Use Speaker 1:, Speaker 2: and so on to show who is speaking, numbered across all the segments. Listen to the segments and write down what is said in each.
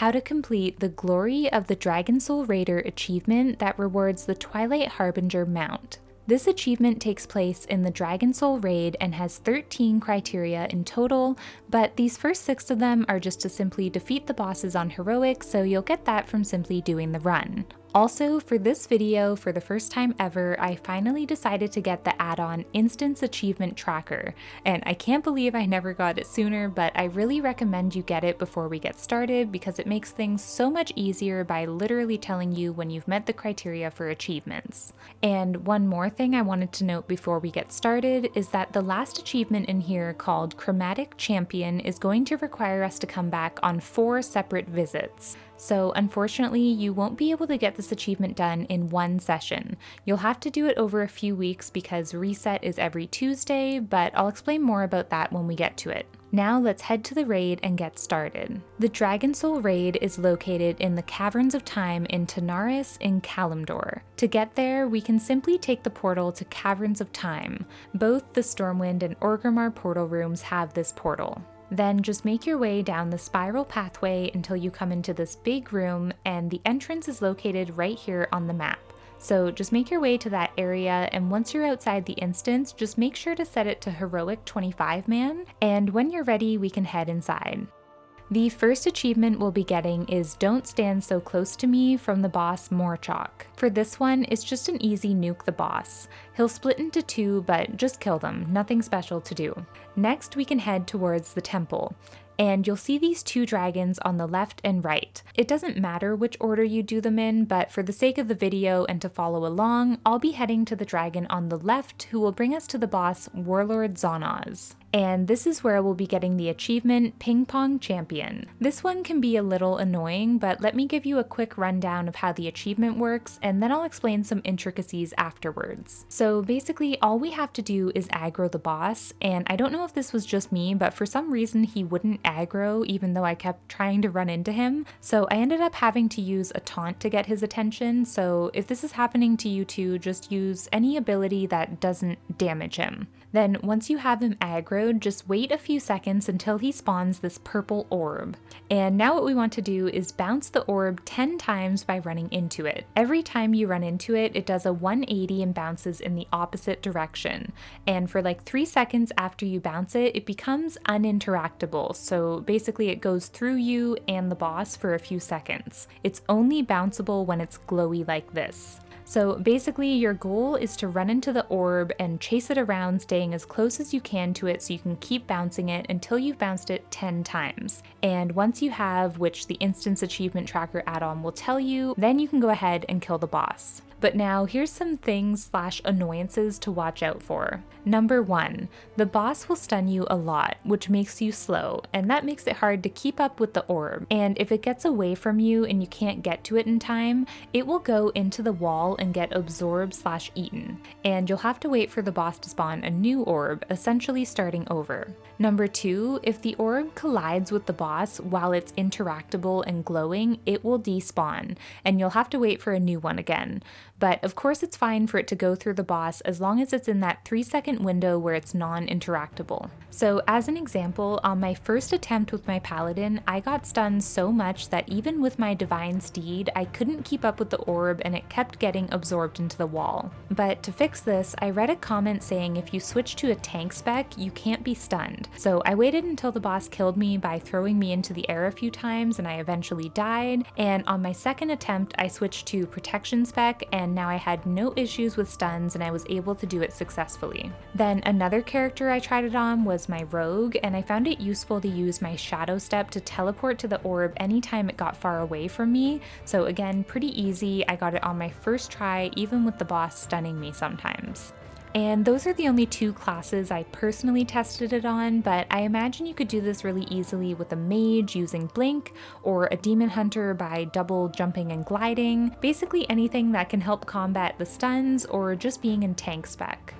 Speaker 1: how to complete the Glory of the Dragon Soul Raider achievement that rewards the Twilight Harbinger Mount. This achievement takes place in the Dragon Soul raid and has 13 criteria in total, but these first 6 of them are just to simply defeat the bosses on heroic, so you'll get that from simply doing the run. Also, for this video, for the first time ever, I finally decided to get the add-on Instance Achievement Tracker, and I can't believe I never got it sooner, but I really recommend you get it before we get started because it makes things so much easier by literally telling you when you've met the criteria for achievements. And one more thing I wanted to note before we get started is that the last achievement in here, called Chromatic Champion, is going to require us to come back on 4 separate visits. So unfortunately, you won't be able to get this achievement done in one session. You'll have to do it over a few weeks because reset is every Tuesday, but I'll explain more about that when we get to it. Now let's head to the raid and get started. The Dragon Soul raid is located in the Caverns of Time in Tanaris in Kalimdor. To get there, we can simply take the portal to Caverns of Time. Both the Stormwind and Orgrimmar portal rooms have this portal. Then just make your way down the spiral pathway until you come into this big room, and the entrance is located right here on the map. So just make your way to that area, and once you're outside the instance, just make sure to set it to Heroic 25 man, and when you're ready, we can head inside. The first achievement we'll be getting is Don't Stand So Close to Me from the boss Morchok. For this one, it's just an easy nuke the boss. He'll split into 2, but just kill them, nothing special to do. Next, we can head towards the temple, and you'll see these 2 dragons on the left and right. It doesn't matter which order you do them in, but for the sake of the video and to follow along, I'll be heading to the dragon on the left, who will bring us to the boss Warlord Zon'ozz. And this is where we'll be getting the achievement Ping Pong Champion. This one can be a little annoying, but let me give you a quick rundown of how the achievement works, and then I'll explain some intricacies afterwards. So basically, all we have to do is aggro the boss, and I don't know if this was just me, but for some reason he wouldn't aggro even though I kept trying to run into him, so I ended up having to use a taunt to get his attention. So if this is happening to you too, just use any ability that doesn't damage him. Then once you have him aggroed, just wait a few seconds until he spawns this purple orb. And now what we want to do is bounce the orb 10 times by running into it. Every time you run into it, it does a 180 and bounces in the opposite direction. And for like 3 seconds after you bounce it, it becomes uninteractable. So basically it goes through you and the boss for a few seconds. It's only bounceable when it's glowy like this. So basically your goal is to run into the orb and chase it around, staying as close as you can to it so you can keep bouncing it until you've bounced it 10 times. And once you have, which the Instance Achievement Tracker add-on will tell you, then you can go ahead and kill the boss. But now here's some things / annoyances to watch out for. Number 1, the boss will stun you a lot, which makes you slow, and that makes it hard to keep up with the orb. And if it gets away from you and you can't get to it in time, it will go into the wall and get absorbed / eaten. And you'll have to wait for the boss to spawn a new orb, essentially starting over. Number 2, if the orb collides with the boss while it's interactable and glowing, it will despawn, and you'll have to wait for a new one again. But of course it's fine for it to go through the boss as long as it's in that 3-second window where it's non-interactable. So as an example, on my first attempt with my paladin, I got stunned so much that even with my divine steed, I couldn't keep up with the orb and it kept getting absorbed into the wall. But to fix this, I read a comment saying if you switch to a tank spec, you can't be stunned. So I waited until the boss killed me by throwing me into the air a few times, and I eventually died. And on my second attempt, I switched to protection spec, and now I had no issues with stuns and I was able to do it successfully. Then another character I tried it on was my rogue, and I found it useful to use my shadow step to teleport to the orb anytime it got far away from me. So again, pretty easy. I got it on my first try, even with the boss stunning me sometimes. And those are the only 2 classes I personally tested it on, but I imagine you could do this really easily with a mage using blink, or a demon hunter by double jumping and gliding, basically anything that can help combat the stuns or just being in tank spec.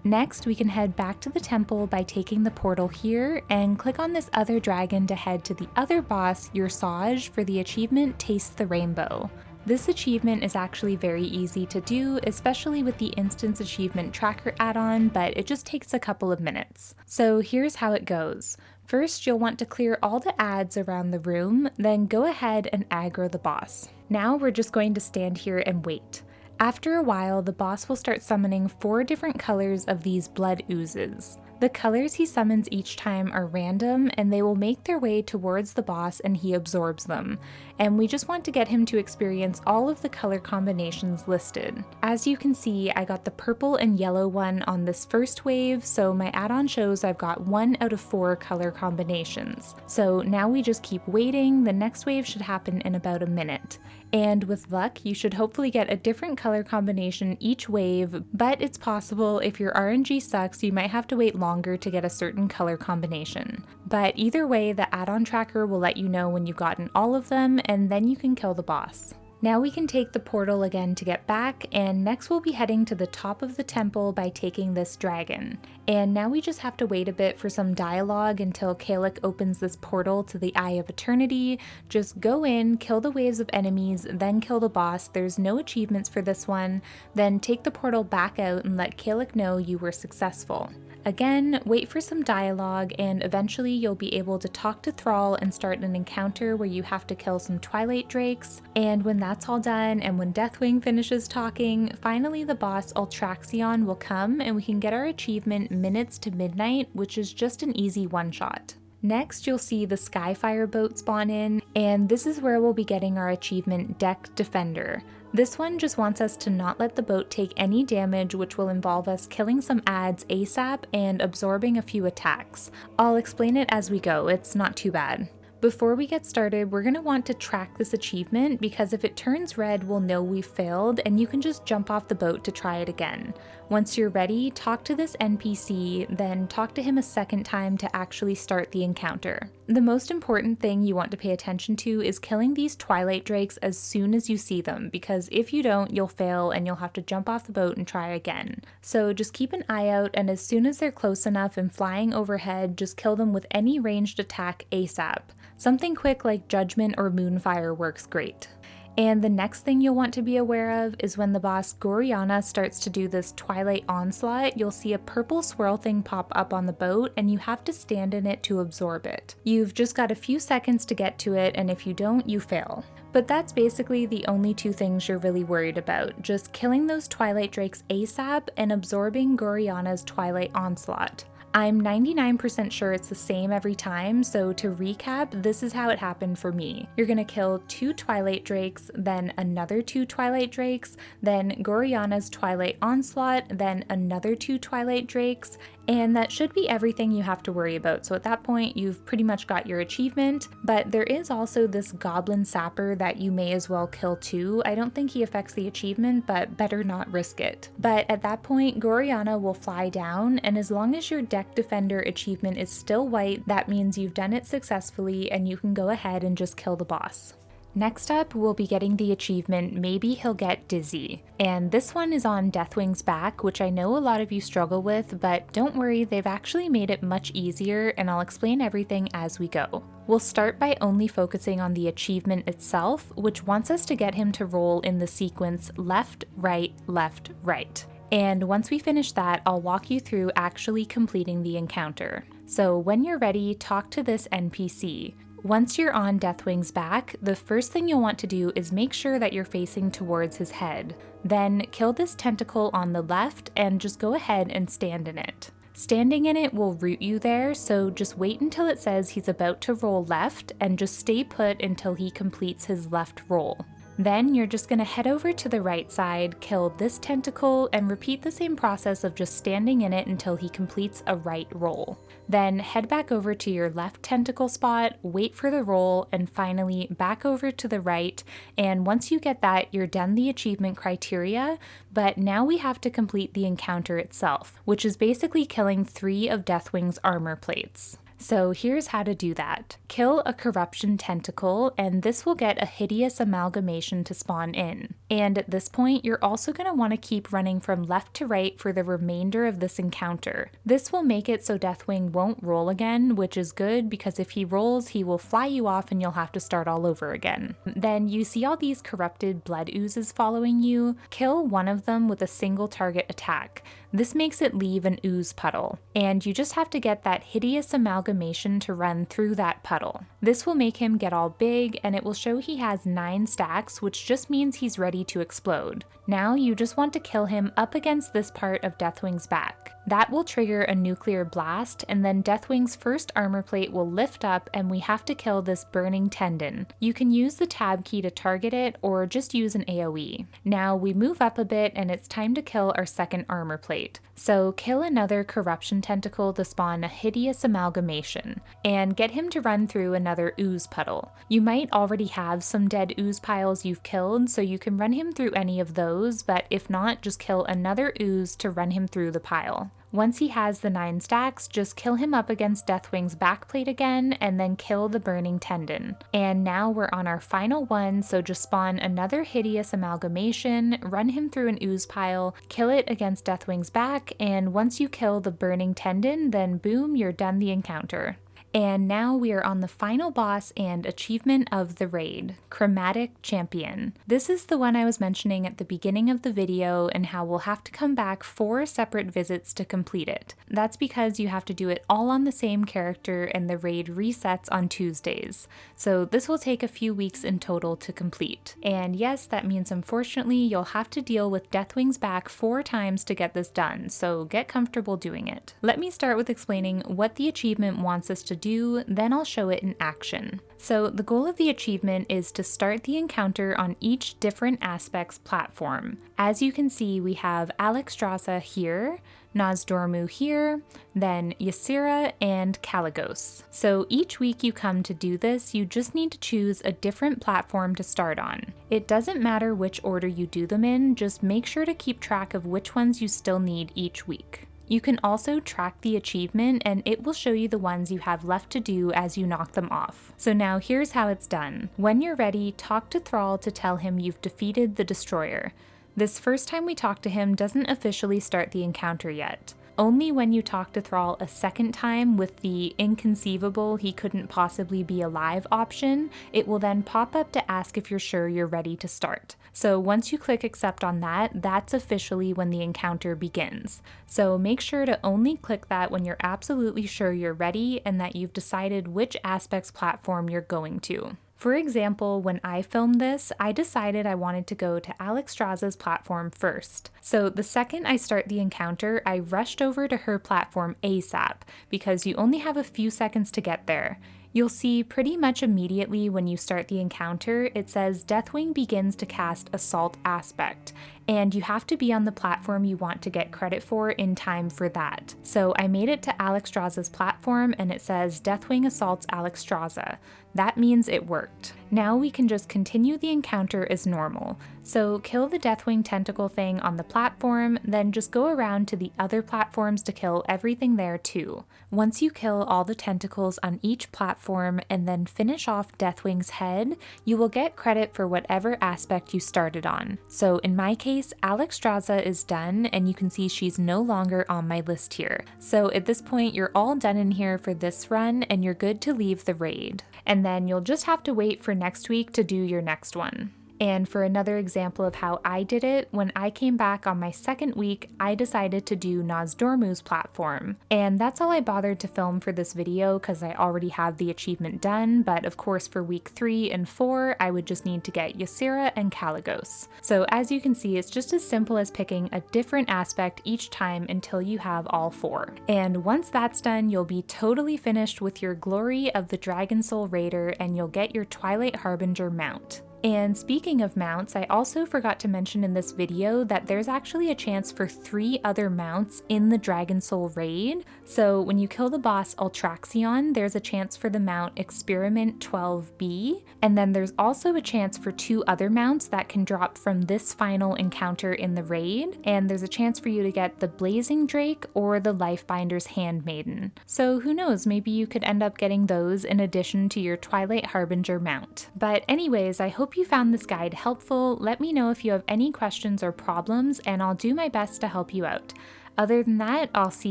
Speaker 1: Next, we can head back to the temple by taking the portal here and click on this other dragon to head to the other boss, Yor'sahj, for the achievement Taste the Rainbow. This achievement is actually very easy to do, especially with the Instance Achievement Tracker add-on, but it just takes a couple of minutes. So here's how it goes. First, you'll want to clear all the adds around the room, then go ahead and aggro the boss. Now we're just going to stand here and wait. After a while, the boss will start summoning 4 different colors of these blood oozes. The colors he summons each time are random, and they will make their way towards the boss and he absorbs them. And we just want to get him to experience all of the color combinations listed. As you can see, I got the purple and yellow one on this first wave, so my add-on shows I've got 1 out of 4 color combinations. So now we just keep waiting. The next wave should happen in about a minute. And with luck, you should hopefully get a different color combination each wave, but it's possible if your RNG sucks, you might have to wait longer to get a certain color combination. But either way, the add-on tracker will let you know when you've gotten all of them, and then you can kill the boss. Now we can take the portal again to get back, and next we'll be heading to the top of the temple by taking this dragon. And now we just have to wait a bit for some dialogue until Kalik opens this portal to the Eye of Eternity. Just go in, kill the waves of enemies, then kill the boss. There's no achievements for this one. Then take the portal back out and let Kalik know you were successful. Again, wait for some dialogue, and eventually you'll be able to talk to Thrall and start an encounter where you have to kill some Twilight Drakes. And when that's all done, and when Deathwing finishes talking, finally the boss Ultraxion will come and we can get our achievement Minutes to Midnight, which is just an easy one-shot. Next, you'll see the Skyfire boat spawn in, and this is where we'll be getting our achievement Deck Defender. This one just wants us to not let the boat take any damage, which will involve us killing some adds ASAP and absorbing a few attacks. I'll explain it as we go, it's not too bad. Before we get started, we're going to want to track this achievement because if it turns red, we'll know we've failed and you can just jump off the boat to try it again. Once you're ready, talk to this NPC, then talk to him a second time to actually start the encounter. The most important thing you want to pay attention to is killing these Twilight Drakes as soon as you see them, because if you don't, you'll fail and you'll have to jump off the boat and try again. So just keep an eye out, and as soon as they're close enough and flying overhead, just kill them with any ranged attack ASAP. Something quick like Judgment or Moonfire works great. And the next thing you'll want to be aware of is when the boss Goriona starts to do this Twilight Onslaught, you'll see a purple swirl thing pop up on the boat and you have to stand in it to absorb it. You've just got a few seconds to get to it, and if you don't, you fail. But that's basically the only 2 things you're really worried about, just killing those Twilight Drakes ASAP and absorbing Goriona's Twilight Onslaught. I'm 99% sure it's the same every time, so to recap, this is how it happened for me. You're gonna kill 2 Twilight Drakes, then another 2 Twilight Drakes, then Goriona's Twilight Onslaught, then another 2 Twilight Drakes, and that should be everything you have to worry about. So at that point, you've pretty much got your achievement, but there is also this Goblin Sapper that you may as well kill too. I don't think he affects the achievement, but better not risk it. But at that point, Goriona will fly down, and as long as your Deck Defender achievement is still white, that means you've done it successfully and you can go ahead and just kill the boss. Next up, we'll be getting the achievement Maybe He'll Get Dizzy, and this one is on Deathwings Back, which I know a lot of you struggle with, but don't worry, they've actually made it much easier, and I'll explain everything as we go. We'll start by only focusing on the achievement itself, which wants us to get him to roll in the sequence left, right, left, right. And once we finish that, I'll walk you through actually completing the encounter. So when you're ready, talk to this NPC. Once you're on Deathwings Back, the first thing you'll want to do is make sure that you're facing towards his head. Then kill this tentacle on the left and just go ahead and stand in it. Standing in it will root you there, so just wait until it says he's about to roll left and just stay put until he completes his left roll. Then you're just going to head over to the right side, kill this tentacle, and repeat the same process of just standing in it until he completes a right roll. Then head back over to your left tentacle spot, wait for the roll, and finally back over to the right, and once you get that, you're done the achievement criteria, but now we have to complete the encounter itself, which is basically killing 3 of Deathwing's armor plates. So here's how to do that. Kill a corruption tentacle, and this will get a hideous amalgamation to spawn in. And at this point, you're also going to want to keep running from left to right for the remainder of this encounter. This will make it so Deathwing won't roll again, which is good because if he rolls, he will fly you off and you'll have to start all over again. Then you see all these corrupted blood oozes following you. Kill one of them with a single target attack. This makes it leave an ooze puddle, and you just have to get that hideous amalgamation to run through that puddle. This will make him get all big, and it will show he has 9 stacks, which just means he's ready to explode. Now you just want to kill him up against this part of Deathwings Back. That will trigger a nuclear blast, and then Deathwing's first armor plate will lift up and we have to kill this burning tendon. You can use the tab key to target it or just use an AoE. Now we move up a bit and it's time to kill our second armor plate. So kill another corruption tentacle to spawn a hideous amalgamation, and get him to run through another ooze puddle. You might already have some dead ooze piles you've killed, so you can run him through any of those, but if not, just kill another ooze to run him through the pile. Once he has the 9 stacks, just kill him up against Deathwing's backplate again, and then kill the burning tendon. And now we're on our final one, so just spawn another hideous amalgamation, run him through an ooze pile, kill it against Deathwing's back, and once you kill the burning tendon, then boom, you're done the encounter. And now we are on the final boss and achievement of the raid, Chromatic Champion. This is the one I was mentioning at the beginning of the video and how we'll have to come back 4 separate visits to complete it. That's because you have to do it all on the same character and the raid resets on Tuesdays. So this will take a few weeks in total to complete. And yes, that means unfortunately you'll have to deal with Deathwings Back 4 times to get this done, so get comfortable doing it. Let me start with explaining what the achievement wants us to do, then I'll show it in action. So the goal of the achievement is to start the encounter on each different aspect's platform. As you can see, we have Ultraxion here, Nozdormu here, then Ysera and Kalecgos. So each week you come to do this, you just need to choose a different platform to start on. It doesn't matter which order you do them in, just make sure to keep track of which ones you still need each week. You can also track the achievement and it will show you the ones you have left to do as you knock them off. So now here's how it's done. When you're ready, talk to Thrall to tell him you've defeated the Destroyer. This first time we talk to him doesn't officially start the encounter yet. Only when you talk to Thrall a second time with the inconceivable he couldn't possibly be alive option, it will then pop up to ask if you're sure you're ready to start. So once you click accept on that, that's officially when the encounter begins. So make sure to only click that when you're absolutely sure you're ready and that you've decided which aspects platform you're going to. For example, when I filmed this, I decided I wanted to go to Alexstrasza's platform first. So the second I start the encounter, I rushed over to her platform ASAP, because you only have a few seconds to get there. You'll see pretty much immediately when you start the encounter, it says Deathwing begins to cast Assault Aspect, and you have to be on the platform you want to get credit for in time for that. So I made it to Alexstrasza's platform and it says Deathwing assaults Alexstrasza. That means it worked. Now we can just continue the encounter as normal. So kill the Deathwing tentacle thing on the platform, then just go around to the other platforms to kill everything there too. Once you kill all the tentacles on each platform and then finish off Deathwing's head, you will get credit for whatever aspect you started on. So in my case, Alexstrasza is done and you can see she's no longer on my list here. So at this point, you're all done in here for this run and you're good to leave the raid. And then you'll just have to wait for next week to do your next one. And for another example of how I did it, when I came back on my second week, I decided to do Nozdormu's platform. And that's all I bothered to film for this video because I already have the achievement done, but of course for week 3 and 4, I would just need to get Ysera and Kalecgos. So as you can see, it's just as simple as picking a different aspect each time until you have all 4. And once that's done, you'll be totally finished with your Glory of the Dragon Soul Raider and you'll get your Twilight Harbinger Mount. And speaking of mounts, I also forgot to mention in this video that there's actually a chance for 3 other mounts in the Dragon Soul raid. So when you kill the boss Ultraxion, there's a chance for the mount Experiment 12B, and then there's also a chance for 2 other mounts that can drop from this final encounter in the raid, and there's a chance for you to get the Blazing Drake or the Lifebinder's Handmaiden. So who knows, maybe you could end up getting those in addition to your Twilight Harbinger mount. But anyways, I hope you found this guide helpful. Let me know if you have any questions or problems, and I'll do my best to help you out. Other than that, I'll see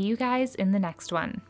Speaker 1: you guys in the next one.